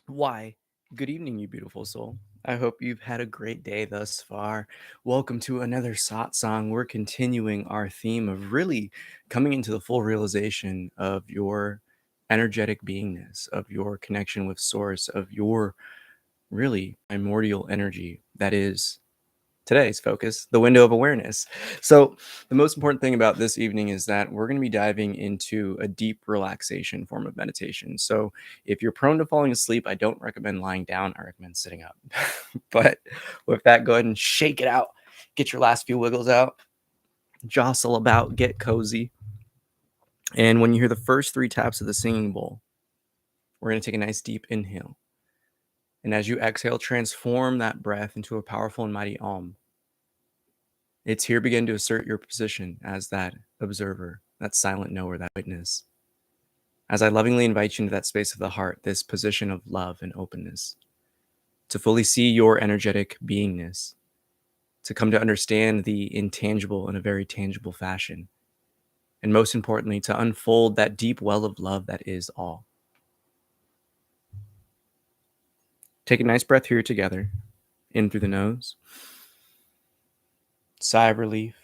Why, good evening, you beautiful soul. I hope you've had a great day thus far. Welcome to another Satsang. We're continuing our theme of really coming into the full realization of your energetic beingness, of your connection with Source, of your really primordial energy that is today's focus, the window of awareness. So, the most important thing about this evening is that we're going to be diving into a deep relaxation form of meditation. So, if you're prone to falling asleep, I don't recommend lying down, I recommend sitting up. But with that, go ahead and shake it out. Get your last few wiggles out, jostle about, get cozy. And when you hear the first 3 taps of the singing bowl, we're going to take a nice deep inhale. And as you exhale, transform that breath into a powerful and mighty Om. It's here begin to assert your position as that observer, that silent knower, that witness. As I lovingly invite you into that space of the heart, this position of love and openness, to fully see your energetic beingness, to come to understand the intangible in a very tangible fashion, and most importantly, to unfold that deep well of love that is all. Take a nice breath here together, in through the nose, sigh of relief.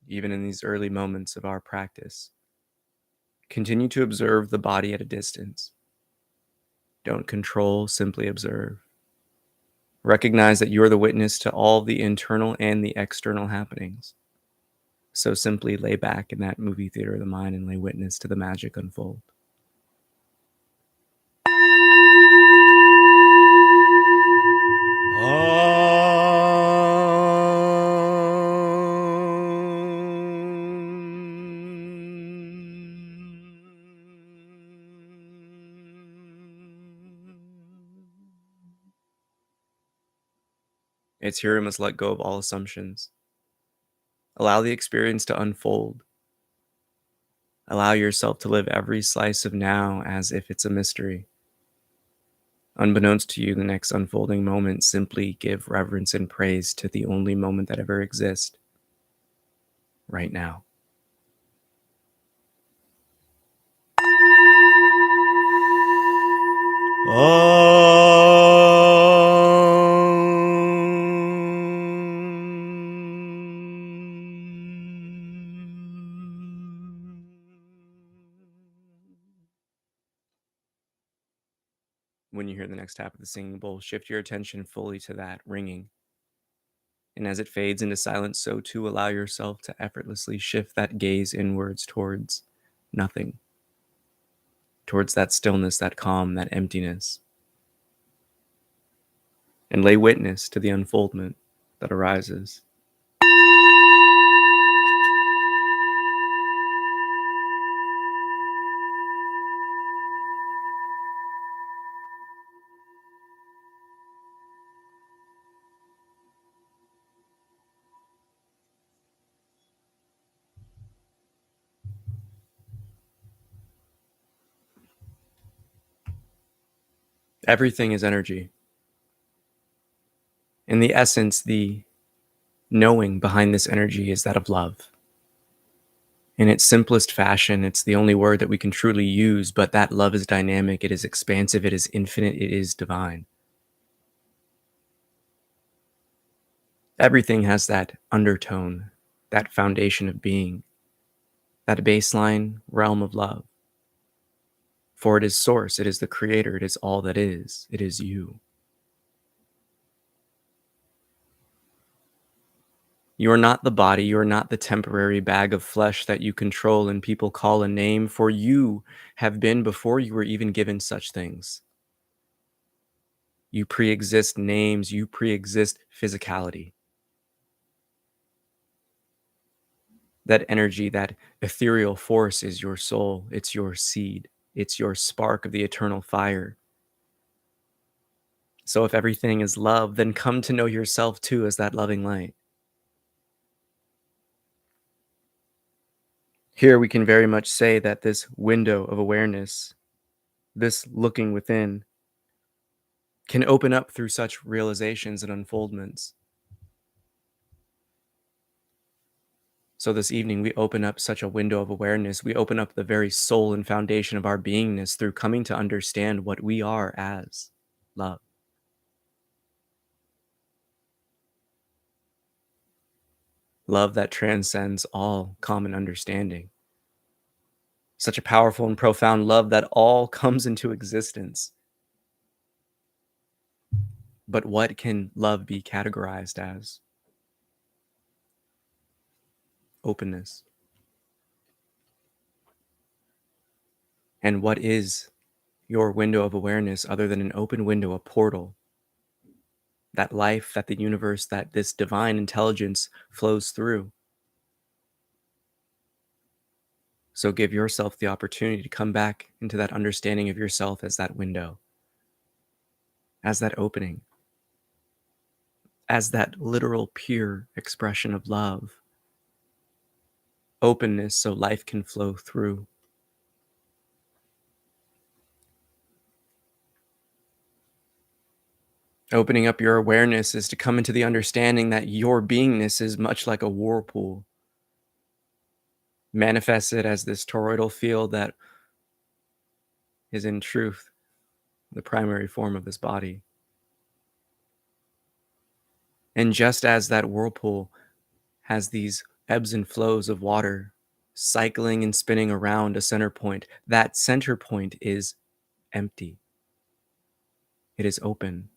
Even in these early moments of our practice, continue to observe the body at a distance. Don't control, simply observe. Recognize that you are the witness to all the internal and the external happenings. So simply lay back in that movie theater of the mind and lay witness to the magic unfold. It's here we must let go of all assumptions. Allow the experience to unfold. Allow yourself to live every slice of now as if it's a mystery. Unbeknownst to you, the next unfolding moment, simply give reverence and praise to the only moment that ever exists, right now. When you hear the next tap of the singing bowl, shift your attention fully to that ringing. And as it fades into silence, so too allow yourself to effortlessly shift that gaze inwards towards nothing, towards that stillness, that calm, that emptiness, and lay witness to the unfoldment that arises. Everything is energy. In the essence, the knowing behind this energy is that of love. In its simplest fashion, it's the only word that we can truly use, but that love is dynamic, it is expansive, it is infinite, it is divine. Everything has that undertone, that foundation of being, that baseline realm of love. For it is source, it is the creator, it is all that is, it is you. You are not the body, you are not the temporary bag of flesh that you control and people call a name, for you have been before you were even given such things. You pre-exist names, you pre-exist physicality. That energy, that ethereal force is your soul, it's your seed, it's your spark of the eternal fire. So if everything is love, then come to know yourself too as that loving light. Here we can very much say that this window of awareness, this looking within, can open up through such realizations and unfoldments. So this evening, we open up such a window of awareness. We open up the very soul and foundation of our beingness through coming to understand what we are as love. Love that transcends all common understanding. Such a powerful and profound love that all comes into existence. But what can love be categorized as? Openness. And what is your window of awareness other than an open window, a portal? That life, that the universe, that this divine intelligence flows through. So give yourself the opportunity to come back into that understanding of yourself as that window, as that opening, as that literal pure expression of love, openness so life can flow through. Opening up your awareness is to come into the understanding that your beingness is much like a whirlpool, manifested as this toroidal field that is in truth the primary form of this body. And just as that whirlpool has these ebbs and flows of water cycling and spinning around a center point, that center point is empty. It is open.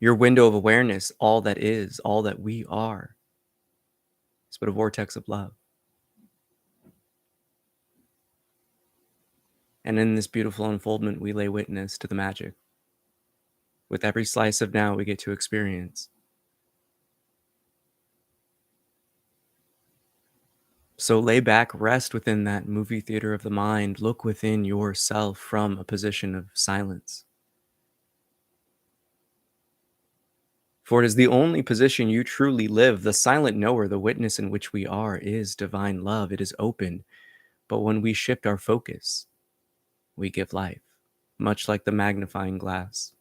Your window of awareness, all that is, all that we are, is but a vortex of love. And in this beautiful unfoldment, we lay witness to the magic. With every slice of now we get to experience. So lay back, rest within that movie theater of the mind, look within yourself from a position of silence. For it is the only position you truly live. The silent knower, the witness in which we are, is divine love. It is open. But when we shift our focus, we give life, much like the magnifying glass.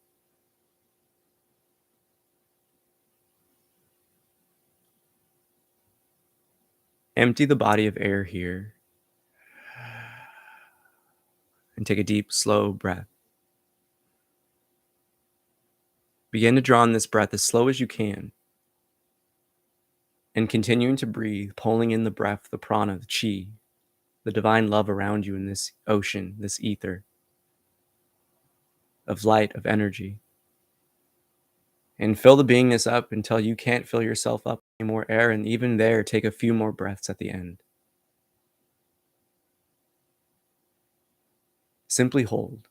Empty the body of air here and take a deep, slow breath. Begin to draw in this breath as slow as you can. And continuing to breathe, pulling in the breath, the prana, the chi, the divine love around you in this ocean, this ether of light, of energy. And fill the beingness up until you can't fill yourself up with more air. And even there, take a few more breaths at the end. Simply hold.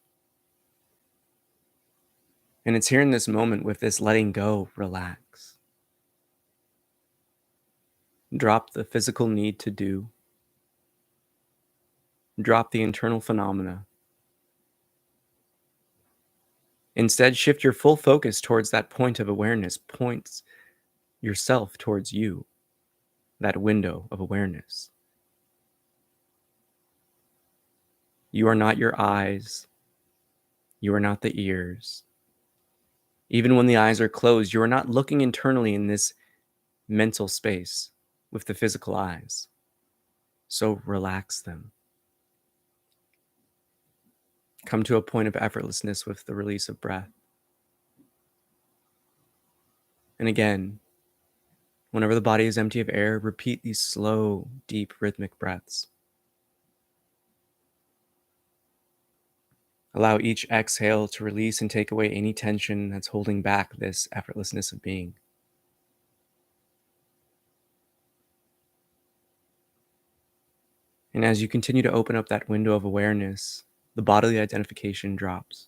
And it's here in this moment with this letting go, relax. Drop the physical need to do. Drop the internal phenomena. Instead, shift your full focus towards that point of awareness, points yourself towards you, that window of awareness. You are not your eyes. You are not the ears. Even when the eyes are closed, you are not looking internally in this mental space with the physical eyes. So relax them. Come to a point of effortlessness with the release of breath. And again, whenever the body is empty of air, repeat these slow, deep, rhythmic breaths. Allow each exhale to release and take away any tension that's holding back this effortlessness of being. And as you continue to open up that window of awareness, the bodily identification drops.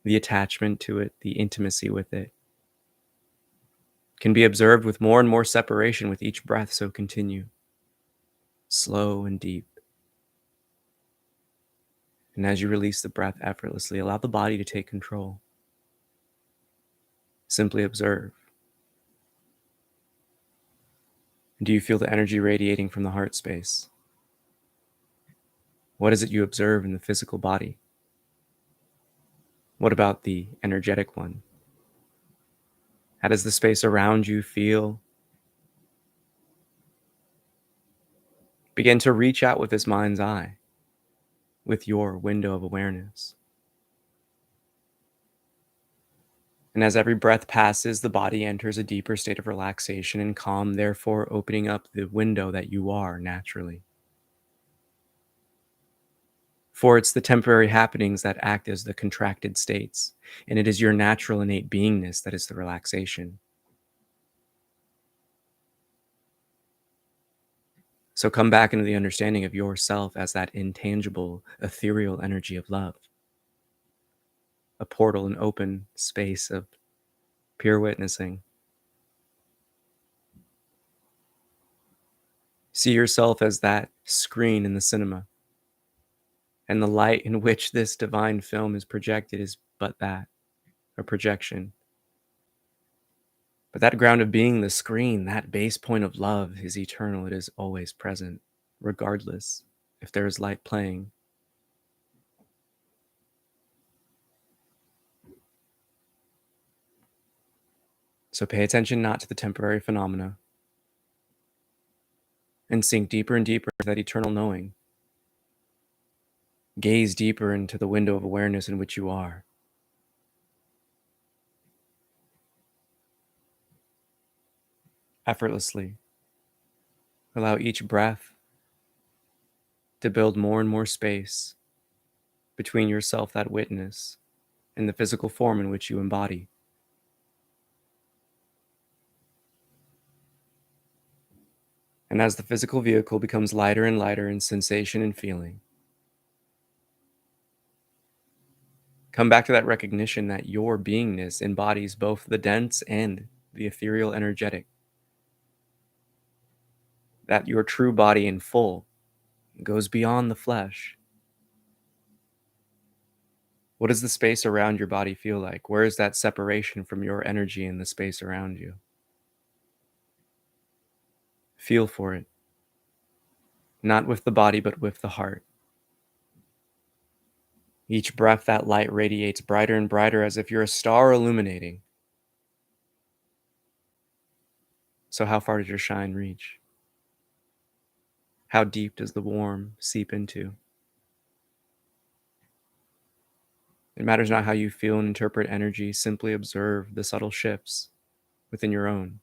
The attachment to it, the intimacy with it, can be observed with more and more separation with each breath, so continue. Slow and deep. And as you release the breath effortlessly, allow the body to take control. Simply observe. Do you feel the energy radiating from the heart space? What is it you observe in the physical body? What about the energetic one? How does the space around you feel? Begin to reach out with this mind's eye, with your window of awareness. And as every breath passes, the body enters a deeper state of relaxation and calm, therefore opening up the window that you are naturally. For it's the temporary happenings that act as the contracted states, and it is your natural innate beingness that is the relaxation. So come back into the understanding of yourself as that intangible, ethereal energy of love, a portal, an open space of pure witnessing. See yourself as that screen in the cinema, and the light in which this divine film is projected is but that, a projection. But that ground of being, the screen, that base point of love is eternal. It is always present, regardless if there is light playing. So pay attention not to the temporary phenomena, and sink deeper and deeper into that eternal knowing. Gaze deeper into the window of awareness in which you are. Effortlessly, allow each breath to build more and more space between yourself, that witness, and the physical form in which you embody. And as the physical vehicle becomes lighter and lighter in sensation and feeling, come back to that recognition that your beingness embodies both the dense and the ethereal energetic, that your true body in full goes beyond the flesh. What does the space around your body feel like? Where is that separation from your energy in the space around you? Feel for it, not with the body, but with the heart. Each breath, that light radiates brighter and brighter as if you're a star illuminating. So, how far does your shine reach? How deep does the warm seep into? It matters not how you feel and interpret energy, simply observe the subtle shifts within your own.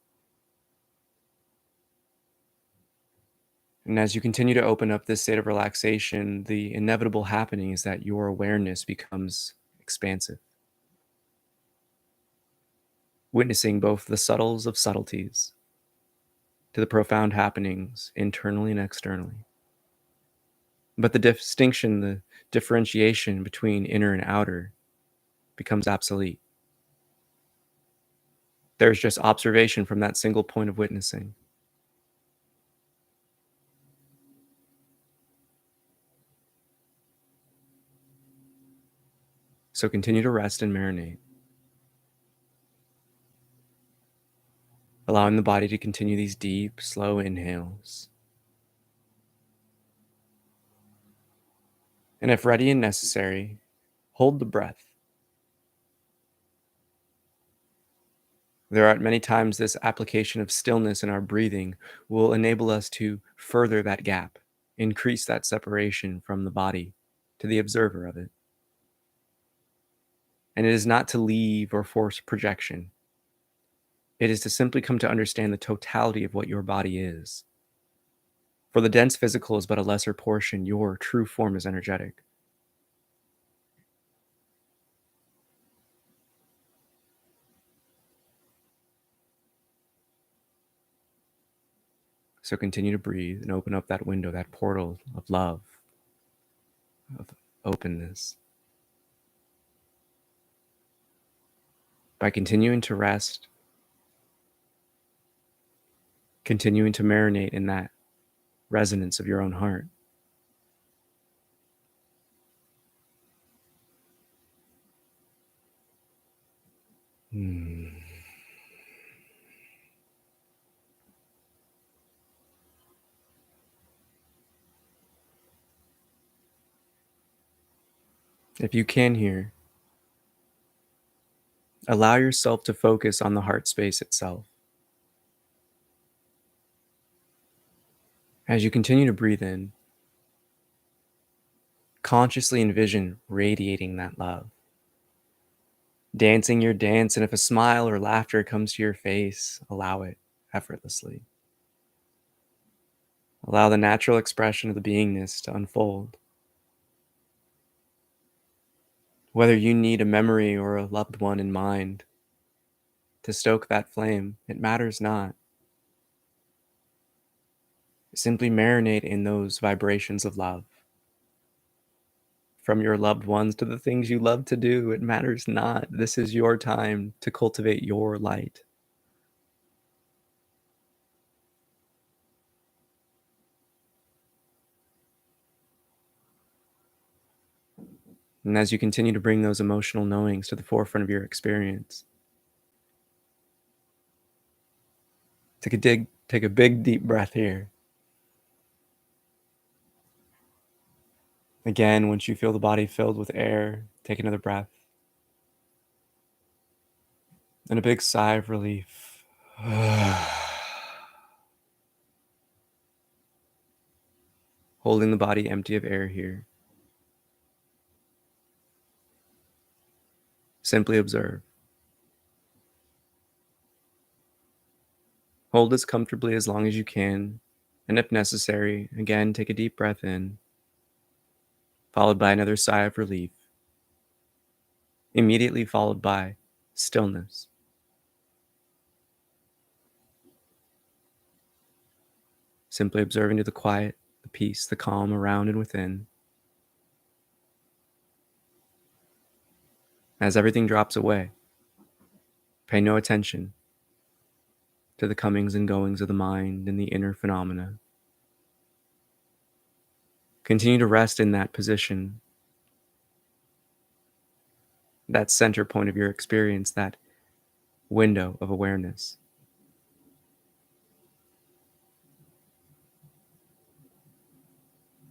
And as you continue to open up this state of relaxation, the inevitable happening is that your awareness becomes expansive, witnessing both the subtles of subtleties to the profound happenings internally and externally. But the distinction, the differentiation between inner and outer becomes obsolete. There's just observation from that single point of witnessing. So continue to rest and marinate, allowing the body to continue these deep, slow inhales. And if ready and necessary, hold the breath. There are many times this application of stillness in our breathing will enable us to further that gap, increase that separation from the body to the observer of it. And it is not to leave or force projection. It is to simply come to understand the totality of what your body is. For the dense physical is but a lesser portion, your true form is energetic. So continue to breathe and open up that window, that portal of love, of openness. By continuing to rest, continuing to marinate in that resonance of your own heart. If you can here, allow yourself to focus on the heart space itself. As you continue to breathe in, consciously envision radiating that love. Dancing your dance, and if a smile or laughter comes to your face, allow it effortlessly. Allow the natural expression of the beingness to unfold. Whether you need a memory or a loved one in mind to stoke that flame, it matters not. Simply marinate in those vibrations of love. From your loved ones to the things you love to do, it matters not. This is your time to cultivate your light. And as you continue to bring those emotional knowings to the forefront of your experience, take a big deep breath here. Again, once you feel the body filled with air, take another breath. And a big sigh of relief. Holding the body empty of air here. Simply observe. Hold as comfortably as long as you can, and if necessary, again, take a deep breath in, followed by another sigh of relief, immediately followed by stillness. Simply observing to the quiet, the peace, the calm around and within. As everything drops away, pay no attention to the comings and goings of the mind and the inner phenomena. Continue to rest in that position, that center point of your experience, that window of awareness.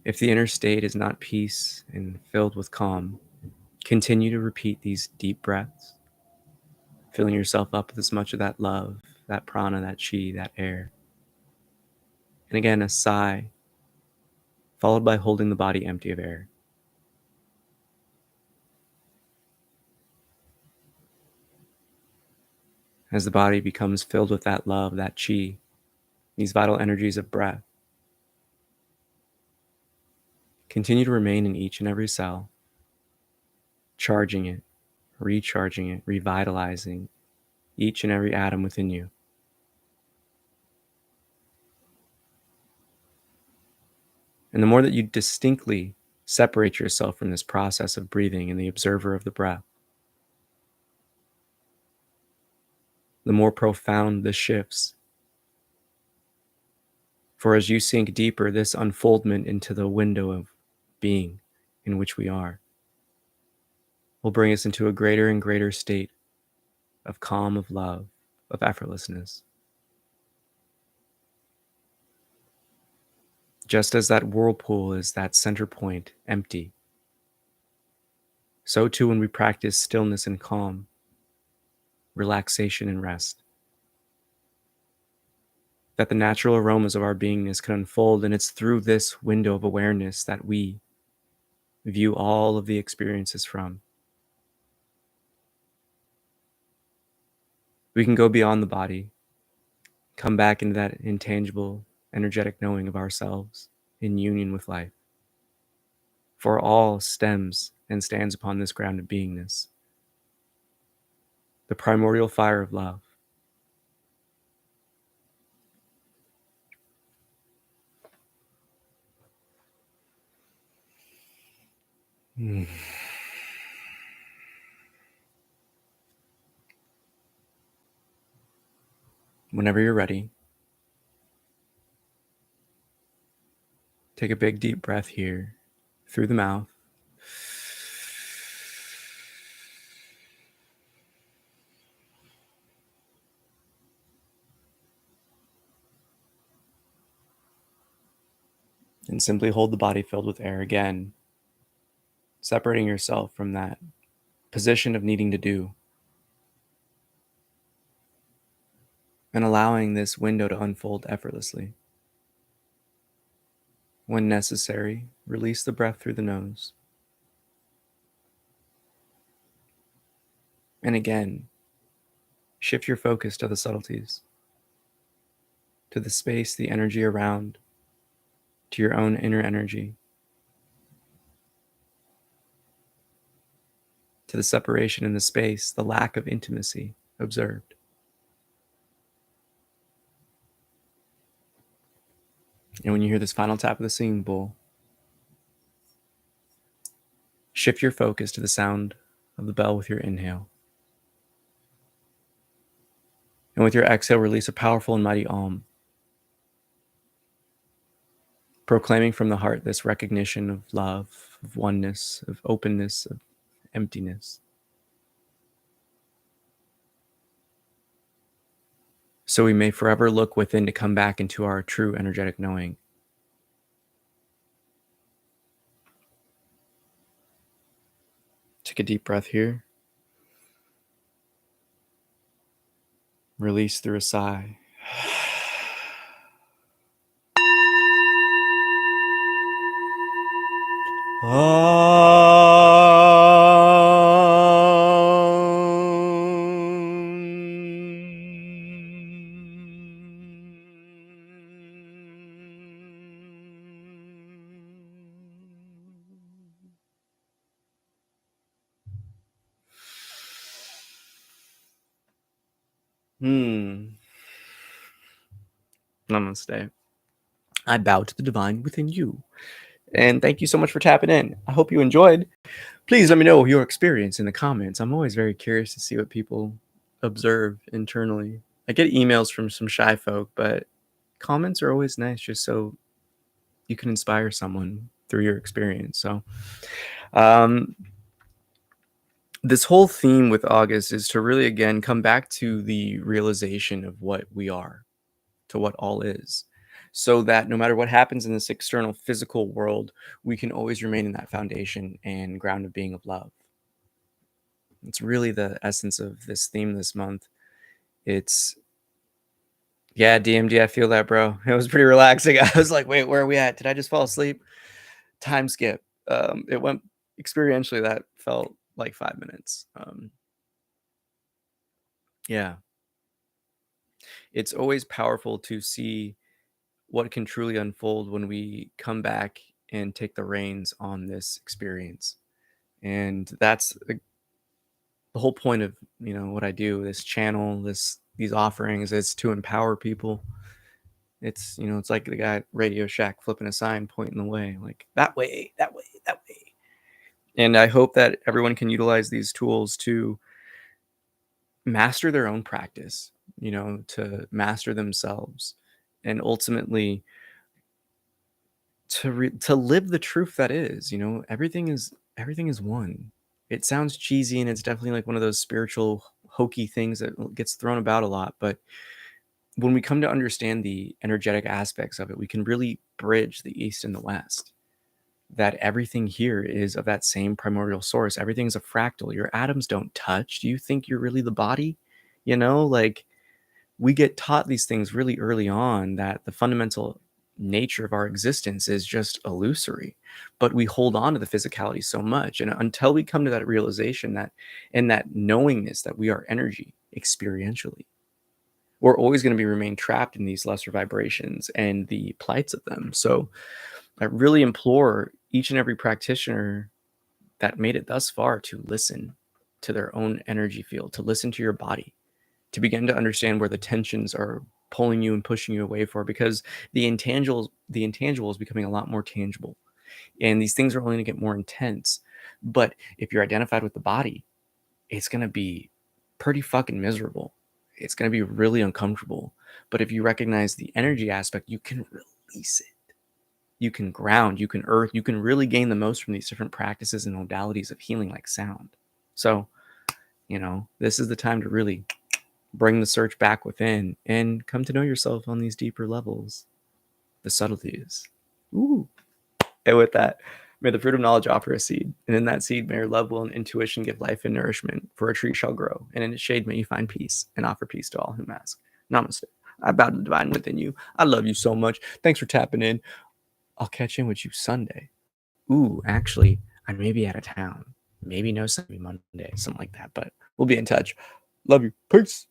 If the inner state is not peace and filled with calm, continue to repeat these deep breaths, filling yourself up with as much of that love, that prana, that chi, that air. And again, a sigh, followed by holding the body empty of air. As the body becomes filled with that love, that chi, these vital energies of breath, continue to remain in each and every cell, charging it, recharging it, revitalizing each and every atom within you. And the more that you distinctly separate yourself from this process of breathing and the observer of the breath, the more profound the shifts. For as you sink deeper, this unfoldment into the window of being in which we are will bring us into a greater and greater state of calm, of love, of effortlessness. Just as that whirlpool is that center point, empty, so too when we practice stillness and calm, relaxation and rest, that the natural aromas of our beingness can unfold, and it's through this window of awareness that we view all of the experiences from. We can go beyond the body, come back into that intangible, energetic knowing of ourselves in union with life. For all stems and stands upon this ground of beingness, the primordial fire of love. Whenever you're ready, take a big deep breath here through the mouth. And simply hold the body filled with air again. separating yourself from that position of needing to do, and allowing this window to unfold effortlessly. When necessary, release the breath through the nose. And again, shift your focus to the subtleties, to the space, the energy around, to your own inner energy, to the separation in the space, the lack of intimacy observed. And when you hear this final tap of the singing bowl, shift your focus to the sound of the bell with your inhale. And with your exhale, release a powerful and mighty Om, proclaiming from the heart this recognition of love, of oneness, of openness, of emptiness. So we may forever look within to come back into our true energetic knowing. Take a deep breath here. Release through a sigh. Namaste. I bow to the divine within you. And thank you so much for tapping in. I hope you enjoyed. Please let me know your experience in the comments. I'm always very curious to see what people observe internally. I get emails from some shy folk, but comments are always nice just so you can inspire someone through your experience. So this whole theme with August is to really, again, come back to the realization of what we are, to what all is, so that no matter what happens in this external physical world, we can always remain in that foundation and ground of being of love. It's really the essence of this theme this month. It's, yeah, DMD, I feel that, bro. It was pretty relaxing. I was like, wait, where are we at? Did I just fall asleep? Time skip. It went experientially, that felt like 5 minutes. Yeah. It's always powerful to see what can truly unfold when we come back and take the reins on this experience. And that's the whole point of, what I do, this channel, these offerings, is to empower people. It's, it's like the guy at Radio Shack flipping a sign, pointing the way, like that way, that way, that way. And I hope that everyone can utilize these tools to master their own practice, to master themselves, and ultimately to live the truth that is, everything is one. It sounds cheesy, and it's definitely like one of those spiritual hokey things that gets thrown about a lot, but when we come to understand the energetic aspects of it, we can really bridge the East and the West. That everything here is of that same primordial source. Everything is a fractal. Your atoms don't touch. Do you think you're really the body? Like, we get taught these things really early on, that the fundamental nature of our existence is just illusory, but we hold on to the physicality so much. And until we come to that realization, that and that knowingness that we are energy experientially, we're always going to be remain trapped in these lesser vibrations and the plights of them. So I really implore each and every practitioner that made it thus far to listen to their own energy field, to listen to your body, to begin to understand where the tensions are pulling you and pushing you away for, because the intangible is becoming a lot more tangible, and these things are only going to get more intense. But if you're identified with the body, it's going to be pretty fucking miserable. It's going to be really uncomfortable. But if you recognize the energy aspect, you can release it. You can ground, you can earth, you can really gain the most from these different practices and modalities of healing, like sound. So, this is the time to really bring the search back within and come to know yourself on these deeper levels, the subtleties. Ooh. And with that, May the fruit of knowledge offer a seed, and in that seed may your love, will, and intuition give life and nourishment, for a tree shall grow, and in its shade may you find peace, and offer peace to all whom ask. Namaste. I bow to the divine within you. I love you so much. Thanks for tapping in. I'll catch in with you Sunday. Ooh, actually, I may be out of town. Maybe no Sunday, Monday, something like that, but we'll be in touch. Love you. Peace.